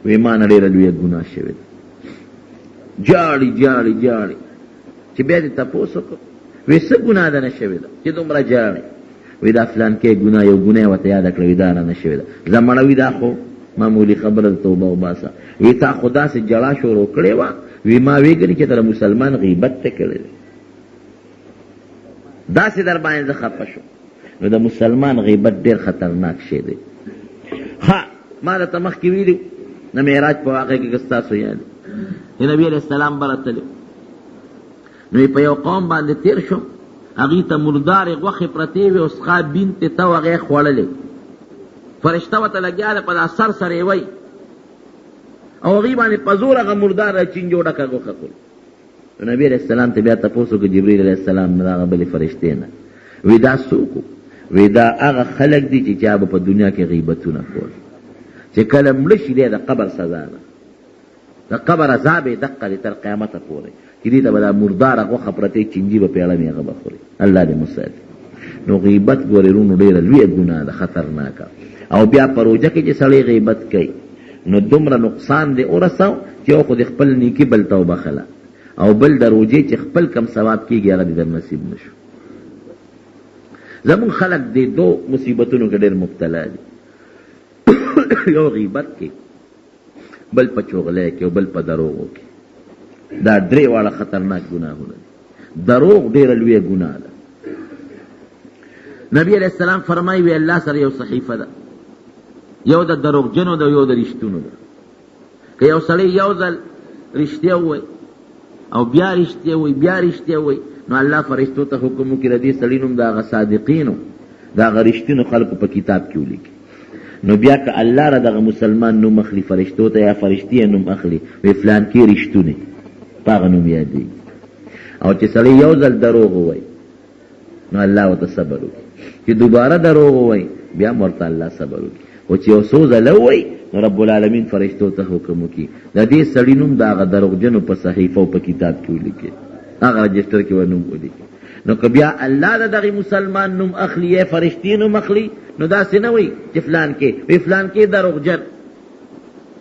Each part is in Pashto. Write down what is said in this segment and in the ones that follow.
وی ما نه ډېره لویه ګناه شوې ده. جاړي جاړي جاړي چې بیا دې تپوس وکړو وی څه ګناه ده نه شوې ده چې دومره جاړي؟ وی دا فلانکې ګناه یو ګناه یې ورته یاده کړه وی دا نه شوې ده. زمړه وی دا خو معمولي خبره ده، توبه وباسه. وی تا خو داسې جړا شروع کړې وه وی ما ویګني چې تر مسلمان غیبت ته کړی دی، داسې در باندې زه خفه شو. نو د مسلمان غیبت ډېر خطرناک شی دی. ها ما درته مخکې ویلي د معراج په واقع کې که ستاسو یاد د نبي علیه السلام به راتلي، نو په یو قوم باندې تېر شو، هغوی ته مردارې غوښې پرتې وې او سخا بینتې ته هغې خوړلې، فرشته ورته لګیا ده په دا سر سره یې وی او هغوی باندې په زور هغه مردار چینجو ډکه غوښه کړل. نو نبي علیه السلام ته بیا تپوس وکړه جبریل علیه السلام نه د هغه بلې فرشتې نه، وی دا څوک و؟ وی دا هغه خلک دي چې چا به په دنیا کې غیبتونه کول، چې کله مړه شي دی د قبر سزا ده، د قبر عذاب یې دقه دی تر قیامته پورې چې دې ته به دا مرداره غوښه پرتې چینجي به پیړه مې هغه به خوري. الله دې مساعد. نو غیبت ګورې رونو ډېره لویه ګناه ده، خطرناکه. او بیا په روژه کې چې سړی غیبت کوي نو دومره نقصان دې ورسو چې یو خو د خپل نیکي بل ته وبخله او بل د روژې چې خپل کم ثواب کېږي هغه دې در نصیب نه شو. زمونږ خلک دې دو مصیبتونو کې ډېر مبتلا دي، یو غیبت کې، بل په چغلۍ کې او بل په دروغو کې. دا درې واړه خطرناک ګناهونه دي. دروغ ډېره لویه ګناه ده. نبی علیہ السلام فرمایي وی الله سره یو صحیفه ده، یو د دروغجنو ده یو د رښتونو ده. که یو سړی یو ځل رښتیا ووایي او بیا رښتیا وایي بیا رښتیا وایي نو الله فرشتو ته حکم وکړي د دې سړي نوم د هغه صادقینو د هغه رښتینو خلکو په کتاب کې ولیکي. نو بیا که الله را دغه مسلمان نوم اخلي فرشتو ته یا فرشتي نوم اخلي وی فلان کې رښتونی په هغه نوم یادېږي. او چې سړی یو ځل دروغ ووایي نو الله ورته صبر وکړي، چې دوباره دروغ ووایي بیا هم ورته الله صبر وکړي. او چې یو څو ځله ووایي نو رب العالمین فرشتو ته حکم وکړي د دې سړي نوم د هغه دروغجنو په صحیفه او په کتاب کې ولیکي، هغه رجسټر کې ورنوم ولیکي. نو که بیا الله د دغه مسلمان نوم اخلي یا فرشتي نوم اخلي نو داسې نه وایي چې فلان کې وی فلان کې دروغجن،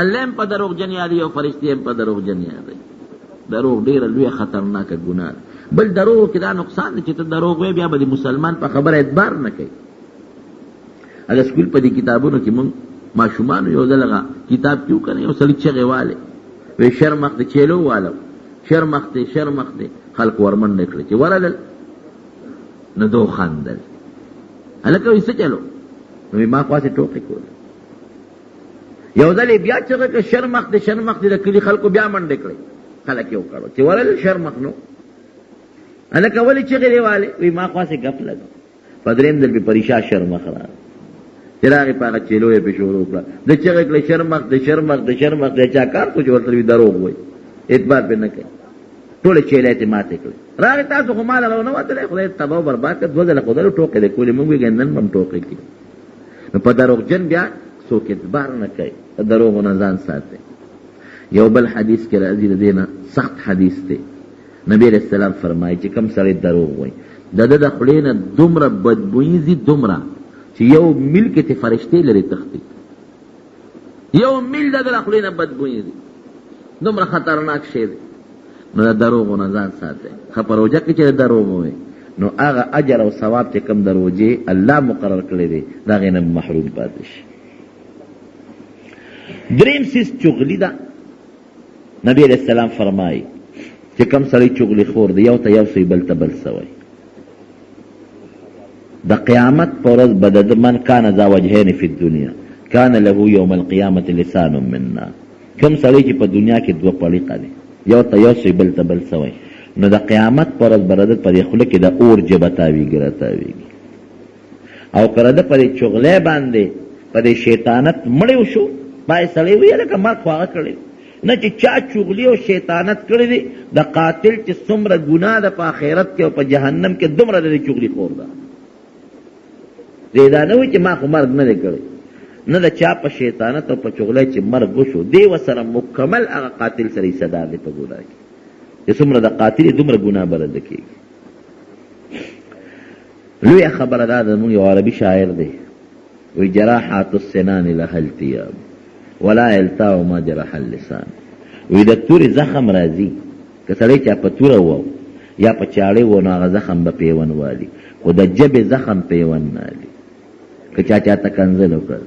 الله هم په دروغجن یادوي او فرشتي هم په دروغجن یادوي. دروغ ډېره لویه خطرناکه ګناه ده. بل دروغ کې دا نقصان دی چې ته دروغ وایې بیا به د مسلمان په خبره اعتبار نه کوي. هغه سکول په دې کتابونو کې مونږ ماشومانو یو ځل هغه کتاب کې وکړی، یو سړي چغې والې وی شرمخ دی چیلو والو شرمخ دی شرمخ دی، خلق ورمنډه کړې چې ورلل نو دو خندل. هلکه وایي څه چلو؟ نو ما خواسې ټوکې کول. یو ځل یې بیا چغې کړه شرمخ دی شرمخ دی، د کلي خلکو بیا منډې کړې، خلک یې وکړو چې ورلل شرمخ نو. هلکه ولې چغې دی والې؟ وی ما خواسې ګپ لګو. په درېیم ځل پې پریشا شرمخ راغی چې راغې په هغه چیلو یې پې شروع کړه، د چغې کړې شرمخ دی شرمخ دی شرمخ دی. چا کار خو چې ورته وي دروغ وایي، اعتبار پې نه کوي. ټولې چیلې ته ماتې کړې. راغې تاسو خو مال راونه وتلی، خدای تباه و برباد کړه. دوه ځله خدای ټوکې دی کولې، موږ ویل نن به هم ټوکې کړي. نو په دروغجن بیا څوک اعتبار نه کوي، په دروغو نه ځان ساتي. یو بل حدیث کې راځي د دې نه سخت حدیث دی. نبی علیہ السلام فرمایي چې کوم سړی دروغ وایي د ده د خولې نه دومره بدبویي ځي دومره چې یو میل کې ته فرشتې لري تختی، یو میل د ده د خولې نه بدبویي ځي، دومره خطرناک شی دی. نو د دروغو نه ځان ساتي. ښه په روژه کې چې دروغ ووایي نو هغه اجر او ثواب چې کوم د روژې الله مقرر کړی دی د هغې نه محروم پاتې شي. دریم څیز چغلي ده. نبی علیہ السلام فرمایي چې کوم سړی چغلي خور دی یو ته یو سوی بل ته بل سوی، د قیامت پر ورځ به د من کان ذا وجهین فی الدنیا کان له یوم القیامة لسان من نار. کوم سړی چې په دنیا کې دوه پړیقه دی، یو ته یو سوی بل ته بل سوی، نو د قیامت پر ورځ به د په دې خوله کې د اور ژبه تاویږي راتاویږي. او که د په دې چغلۍ باندې په دې شیطانت مړی وشو باید سړی ویې لکه مرګ خو هغه کړی نه چې چا چغلي او شیطانت کړی دی. د قاتل چې څومره ګناه ده په آخرت کې او په جهنم کې دومره د چغلي خور ده. دې دا نه وایي چې ما خو مرګ نه دی کړی، نه د چا په شیطانت او په چغلۍ چې مرګ وشو دی ورسره مکمل هغه قاتل سره یې صدا دی په ګناه کې چې څومره د قاتل یې دومره ګناه به رده کېږي. لویه خبره دا ده، زموږ یو عربي شاعر دی وایي جراحات السنان لها التیاب ولا یلتاو ما جرح اللسان. وی د تورې زخم راځي که سړی چا په توره وو یا په چاړې وو نو هغه زخم به پیون والي، خو د ژبې زخم پیون نه والي. که چا چاته کنځل وکړ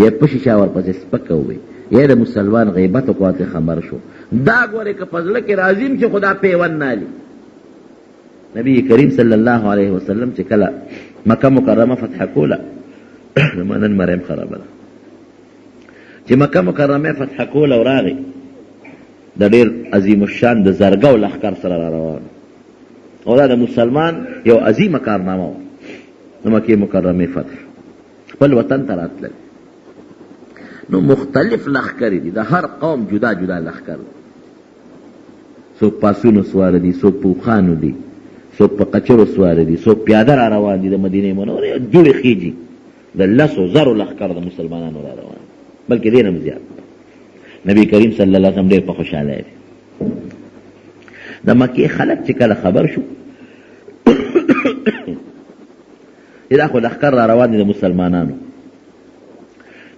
یا پشي شا ورپسې سپکه ووی یا د مسلمان غیبت وکړه خبر شو، دا ګورې که په زړه کې راځي چې خدا پیون نه والي. نبی کریم صلی الله علیه وسلم چې کله مکه مکرمه فتح کوله نن مریم خرابه ده چې مکه مکرمه فتح کوله او راغی د ډېر عظیم الشان د زرګو لښکر سره را روان او دا د مسلمان یو عظیمه کارنامه وه. د مکې مکرمې فتح خپل وطن ته راتلل نو مختلف لښکرې دي، د هر قوم جدا جدا لښکر دی. څوک پاسونو سواره دي، څوک په اوښانو دي، څوک په قچرو سواره دي، څوک پیاده را روان دي. د مدینې منورې جوړې خیجي د لسو زرو لښکر د مسلمانانو را روان بلکې ډېر هم زیات. نبی کریم صلی الله علیه وسلم ډېر په خوشحالی دی. د مکې خلک چې کله خبر شو چې دا خو لښکر را روان دي د مسلمانانو،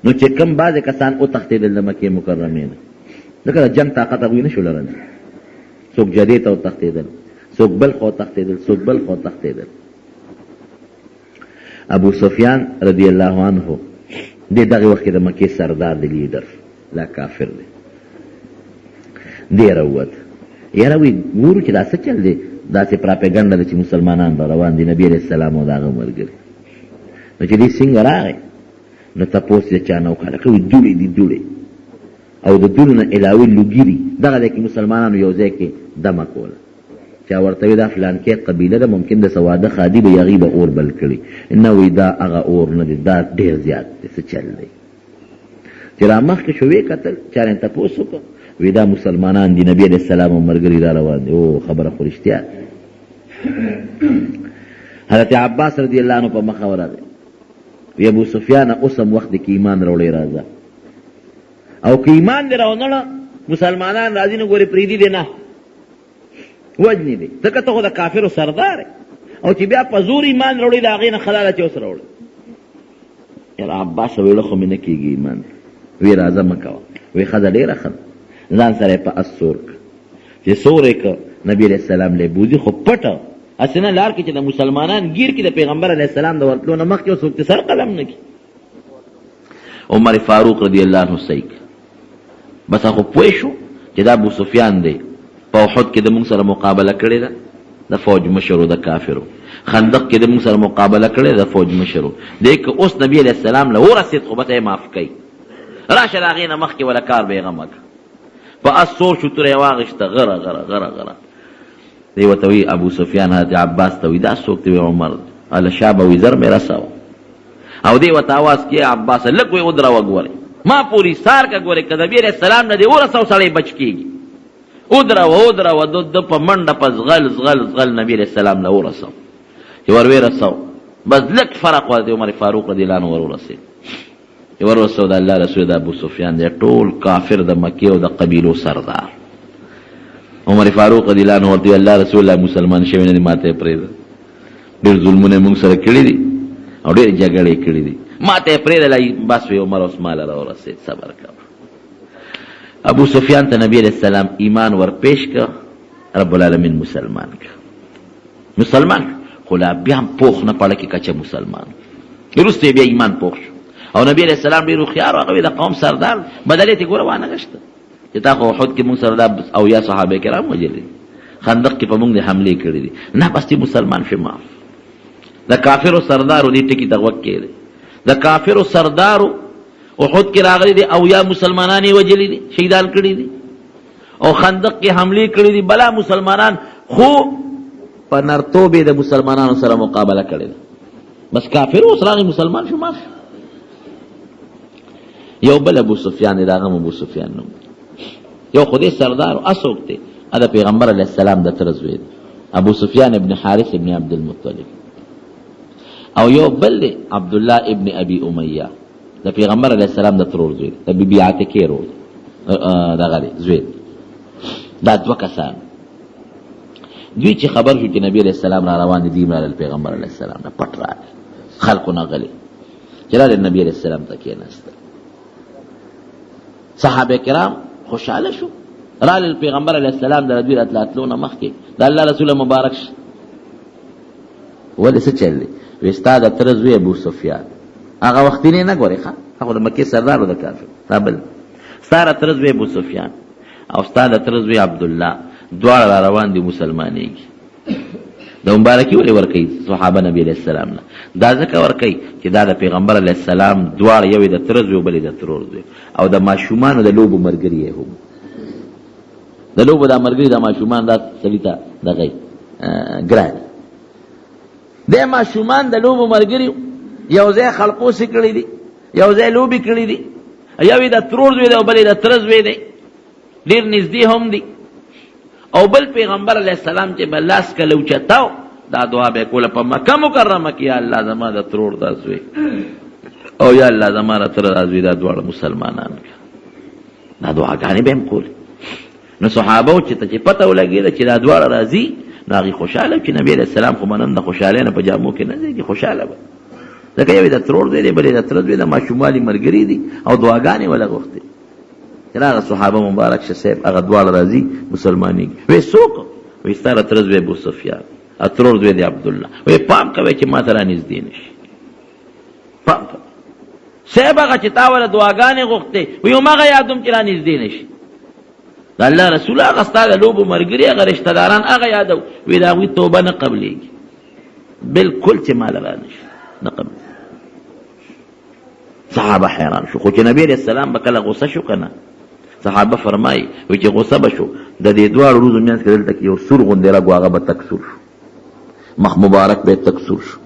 نو چې کم بعضې کسان وتښتېدل د مکې مکرمې نه، ځکه د جنګ طاقت هغوی نه شو لرلی. څوک جدې ته وتښتېدل، څوک بل خوا تښتېدل، څوک بل خوا تښتېدل. ابو سفیان رضی الله عنه دې دغه وخت کې د مکې سردار دی، لیډر، لا کافر دی. دی راووت یاره وی ګورو چې دا څه چل دی، داسې پراپیګنډه ده چې مسلمانان به روان دي، نبي علیه السلام او د هغه ملګري. نو چې دی څنګه راغی نو تپوس یې چا نه وکړه، لکه وی دوړې دي دوړې او د دوړو نه علاوه لوګي دي. دغه دی کې مسلمانانو یو ځای کې دمه کوله. چا ورته وی دا فلانکې قبیله ده، ممکن د سواده خادي به هغې به اور بل کړي. نه وی دا هغه اور نه دی، دا ډېر زیات دی، څه چل دی. چې را مخکې شو ویې کتل، چا نه تپوس وکړه، وی دا مسلمانان دي، نبی علیه السلام او ملګري را روان دي. او خبره خو رښتیا. حضرت عباس رضی الله عنه په مخه ورغی، وی ابو سفیان اوس هم وخت دی که ایمان راوړی راځه، او که ایمان دې راونهړه مسلمانان راځي نو ګورې پرېږدي دې نه وجنې دی، ځکه ته خو د کافرو سردار او چې بیا په زور ایمان راوړي د هغې نه خلاله چې اوس راوړي. یاره عباس ویله خو مې نه کېږي ایمان، وی راځه مه کوه. وی ښځه ډېره ښه ځان سره یې په اس سور که، چې سور یې که نبي علیه السلام لی بوځي، خو پټه هسې نه لار کې چې د مسلمانان ګیر کې د پیغمبر علیه السلام د ورتلو نه مخکې څوک چې سر قلم نه کړي. عمر فاروق رضی الله عنه صحیح بس خو پوه شو چې دا ابو سفیان دی، په احد کې د موږ سره مقابله کړې ده، د فوج مشرو د کافرو. خندق کې د موږ سره مقابله کړې ده، د فوج مشرو. دی که اوس نبي علیه السلام له ورسېد خو به ته یې معاف کوي، راشه د هغې نه مخکې وله کار به یې غمه که. په اس سور شو، توره یې واغېشته، غره غره غره غره. دی ورته وی ابو سفیان حضرت عباس ته وی دا څوک دی؟ عمر. هله شابه وی زر مې رسوه. او دی ورته آواز کې عباس لږ وی ودروه ګورې ما پورې سار که ګورې که نبي علیه السلام نه دې ورسو سړی بچ کېږي. ودروه د په منډه په زغل زغل زغل نبي علیه السلام له ورسو، چې ور ویې رسو بس لږ فرق ورته عمر فاروق رضی الله عنه ور ورسېد. چې ور ورسو د الله رسول د ابو سفیان دی ټول کافر د مکې او د قبیلو سردار. عمر فاروق رضی الله عنه ورته الله رسول الله مسلمان شوی نه دی، ما ته یې پرېږده، ډېر ظلمونه موږ سره کړي دي او ډېرې جګړې کړي دي، ما ته یې پرېږدله. بس وی عمر اوس ما له راورسېد، صبر کوه. ابو سفیان ته نبی علیہ السلام ایمان ور پیش که، رب العالمین مسلمان که، مسلمان خو لا بیا هم پوخ نه پړه کې کچه مسلمان، وروسته بیا ایمان پوخ شو. او نبی علیہ السلام ډېر هوښیار و، هغه د قوم سردار، بدلې ته ګوره وانه غشته چې تا خو احد کې مونږ سره دا او یا صحابه کرام وجلي، خندق کې په مونږ د حملې کړي دي، نه بس دې مسلمان شي معاف. د کافرو سردارو دې ټکي ته غوږ کېږدي، د کافرو سردارو احد کې راغلي دي او یا مسلمانان یې وجلي دي، شهیدان کړي دي، او خندق کې حملې کړي دي، بلا مسلمانان خو په نرتوب یې د مسلمانانو سره مقابله کړې ده، بس کافرو اوس راغی مسلمان شو معاف. یو بل ابو سفیان دی، د هغه ابو سفیان نوم، یو خدای سردار اسوک دی، دا پیغمبر علیه السلام د تره زوی دی، ابو سفیان ابن حارث ابن عبدالمطلب. او یو بل دی عبدالله ابن ابي امیه، د پیغمبر علیه السلام د ترور زوی دی، د بیبي عتیقې رور دغه دی زوی دی. دا دوه کسان دوی چې خبر شو چې نبی علیه السلام را روان دي، دوی راغلل پیغمبر علیه السلام نه پټ راغلل، خلکو نه غلي چې راغلل نبی علیه السلام ته کېناستل. صحابه کرام خوشاله شو رال پیغمبر علیه السلام د دوی راتلونه مخکې د الله رسول مبارک شه ولې څه چلې وستا د تر زوی ابو سفیان هغه وخت نه ګوري ښه هغه د مکې سردار د کافر تابل ستاره تر زوی ابو سفیان او ستاره تر زوی عبد الله دواړه را روان دي مسلمانېږي د مبارکي ولې ورکوي صحابه نبی علیه السلام نه دا ځکه ورکوي چې دا د پیغمبر علیه السلام دواړه یو د تر زوی بلې د ترور زوی او د ماشومانو د لوبو ملګري یې هم د لوبو دا ملګري د ماشومان دا سړي ته دغه ګران د ماشومان د لوبو ملګري یو ځای خلقوسې کړي دي یو ځای لوبې کړي دي یو یې د ترور زوی دی او بل یې د تره زوی دی ډېر نږدې هم دي او بل پیغمبر علیه السلام چې به لاس کله اوچتاو دا دعا به یې کوله په مکه مکرمه کې یا الله زما د ترور دا زوی او یا الله زما د تره دا زوی دا دواړه مسلمانان دا دعاګانې به هم کولې نو صحابه چې ته چې پته ولګېده چې دا دواړه راځي نو هغې خوشحاله چې نبي علیه السلام خو منن د خوشحالۍ نه په جامو کې نه ځایږي خوشحاله به ځکه یو یې د ترور دی دی بل یې د تره زوی د ماشوموالي ملګري دي او دعاګانې وله غوښتې چې هغه صحابه مبارک شه صاحب هغه دواړه راځي مسلمانېږي وی څوک وی ستا د تره زوی ابو سفیان ترور زوی دی عبدالله وی پام کوئ چې ما ته رانږدې نه شي پام کوئ صاحب هغه چې تا وله دعاګانې غوښتې وی هماغه یادوم چې رانږدې نه شي د الله رسول هغه ستا د لوبو ملګري هغه رشته داران هغه یادو وی د هغوی توبه نه قبلېږي بلکل چې ماله رانه شي نه قبلېږي صحابه حیران شو خو چې نبی علیه السلام به کله غصه شو که نه صحابه فرمایي وی چې غصه به شو د دې دواړو روزو منځ کې دلته کې یو سور غوندې رګ و هغه به تک سور شو مخ مبارک به تک سور شو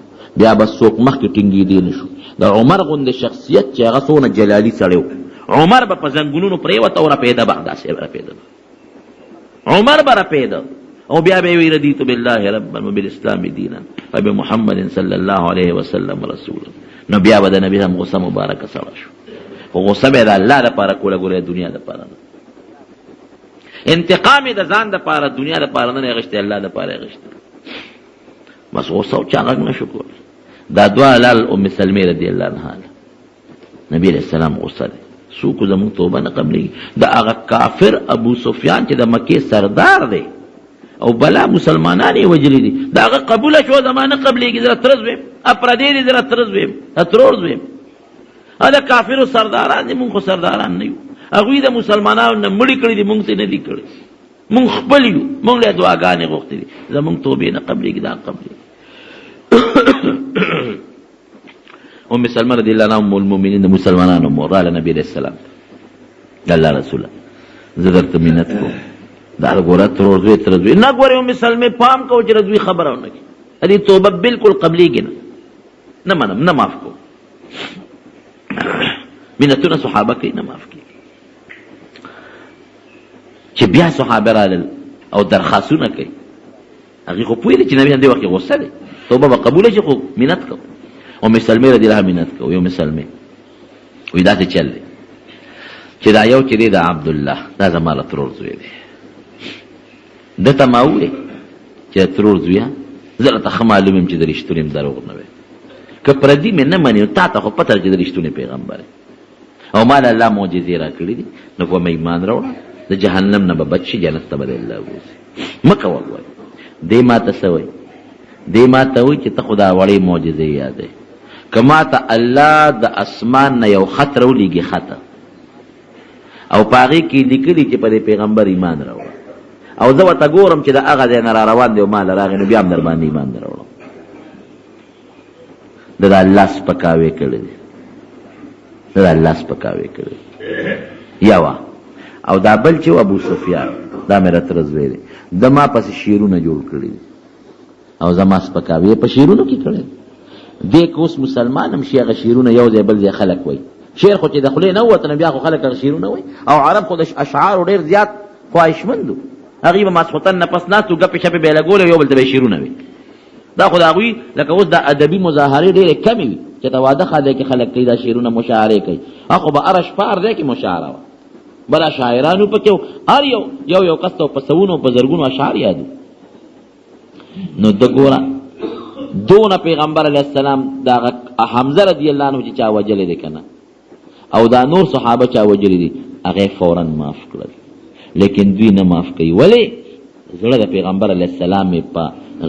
بیا به څوک مخکې ټینګېدی نه شو د عمر غوندې شخصیت چې هغه څونه جلالي سړی و عمر به په زنګونونو پرېوته او رپېده به داسې رپېده عمر به رپېده او بیا به یې وی رضیت بالله ربا وبالاسلام دینا وبمحمد صلی الله علیه وسلم رسولا نو بیا به د نبي هم غصه مبارکه سړه شو خو غصه به یې د الله دپاره کوله ګوره دنیا دپاره نه انتقام یې د ځان دپاره دنیا دپاره نه اخیستی الله دپاره اخیستی بس غصه او چا غږ نه شو کولی دا دوه لال ام سلمې رضی الله عنها نبي علیه السلام غصه دی څوک زموږ توبه نه قبلېږي د هغه کافر ابو سفیان چې د مکې سردار دی او بلا مسلمانان یې وجلي دي د هغه قبوله شو زما نه قبلېږي زه تره زویم پردی دي زه تره زویم ترور زویم د کافرو سرداران دي مونږ خو سرداران نه یو هغوی د مسلمانانو نه مړي کړي دي مونږ ته نه دي کړي مونږ خپل یو مونږ له دعاګانې غوښتې دي زمونږ توبې نه قبلېږي دا قبلېږي ام سلمه رضی الله عنها ام المؤمنین د مسلمانانو مور راله نبي علیه السلام د الله رسوله زه درته منت کوم دا ګوره ترور زوی تره زوی نه ګورې ام سلمې پام کوو چې رضوی خبره ونه کړي دې توبه بلکل قبلېږي نه منم نه معاف کوم منتونه صحابه کوي نه معاف کېږي چې بیا صحابه رالل او درخواستونه کوي هغې خو پوهېدي چې نبي هم دې وخت کې غصه دی توبه به قبوله شي خو منت کوو ام سلمې رضی الله منت کوو ام سلمې وایي داسې چل دی چې دا یو چې دی د عبدالله دا زما له ترور زوی دی ده ته ما وویې چې د ترور زویه زه راته ښه معلوم یم چې د رښتونې دروغ نه وی که پردي مې نه مني تا ته خو پته چې د رښتونې پیغمبر او ما له الله معجزې را کړي دي نو په مې ایمان راوړه د جهنم نه به بچ شي جنت ته به د الله بوځي مه کوه وایي دې ما ته څه وایي دې ما ته وایي چې ته خو دا وړې معجزې یادوي که ما ته الله د اسمان نه یو خط راولېږي خطه او په هغې کې لیکلي چې په دې پیغمبر ایمان راوړه او زه ورته ګورم چې د هغه ځای نه را روان دی او ما له راغی نو بیا هم در باندې ایمان در راوړم د الله سپکاوی کړی دی د الله سپکاوی کړی یوه او دا بل چې ابو سفیان دا مې راته زوی دی د ما پسې شعرونه جوړ کړي دي او زما سپکاوی په شعرونو کې کړی دی که اوس مسلمان هم شي هغه شعرونه یو ځای بل ځای خلک وایي شعر خو چې د خولې نه ووته نو بیا خو خلک هغه شعرونه وایي او عرب خو د اشعارو ډېر زیات خواهشمند و هغوی به ماسخوتن نه پس ناست و ګپې شپې به یې لګولې یو بل ته به یې شعرونه وي دا خو د هغوی لکه اوس د ادبي مظاهرې ډېرې کمې وي چې د واده ښادی کې خلک کوي دا شعرونه مشاعرې کوي هغه خو به هره شپه هر ځای کې مشاعره وه بله شاعرانو پکې هر یو کس ته په سوونو په زرګونو اشعار یادو نو د ګوره دونه پیغمبر علیه السلام دا حمزه رضی الله عنه چې چا وجلی دی که نه او دا نور صحابه چا وجلی دي هغه فوراً معاف کړل، لیکن دوی نه معاف کوي. ولې؟ زړه د پیغمبر علیه السلام په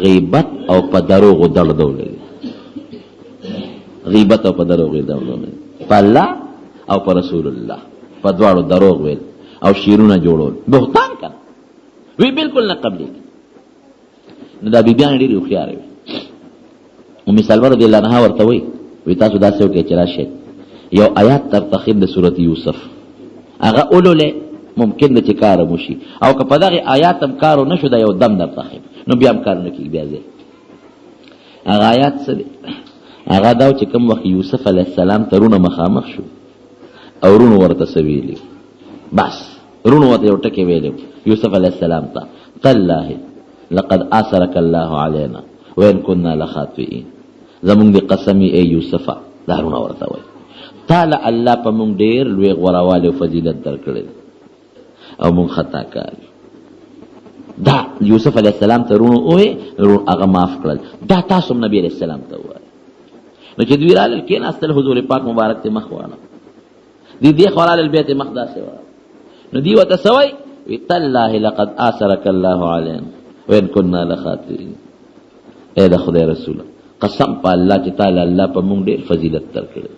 غیبت او په دروغو دردولې، غیبت او په دروغو دردولې، په الله او په رسول الله په دواړو دروغ ویل او شیرونه جوړول، بهتان کنه وی بالکل نه قبلې. نو دا بیبیان ډېرې هوښیارې وي. ام سلمہ رضی الله عنها ورته وی تاسو داسې وکړئ چې راشئ یو آیات تر تخیم د سورت یوسف هغه اولولې ممکن ده چې کار موشي، او که په دغه آیات هم کارو نشو دا یو دم در تخیم نو بیا هم کار نه کېږي. بیا ځای هغه آیات څه دی؟ هغه دا چې کوم وخت یوسف علیه السلام ترونه مخامخ شو او رونو ورته څه ویلي، بس رونو ورته یو ټکی ویلی یوسف علیه السلام ته، تالله لقد آثرك الله علينا وإن كنا لخاطئين، زمونږ د قسمی ای یوسفه دا رونه ورته وایي، تعالی الله په مونږ ډېر لوی غوراوالی او فضیلت درکړی او مونږ خطا کار. دا یوسف علیه السلام ته رونو ووایي، هغه معاف کړل. دا تاسو هم نبي علیه السلام ته ووایي. نو چې دوی رالل کېناستل، حضور پاک مبارک ته مخ واړه، دې خوا رالل بیا ته مخ داسې واړه. نو دوی ورته څه وایي؟ وی تالله لقد آثرك الله علينا وإن كنا لخاطئين. اے د خدای رسوله قسم په الله چې تعالی الله په مونږ ډېر فضیلت درکړی.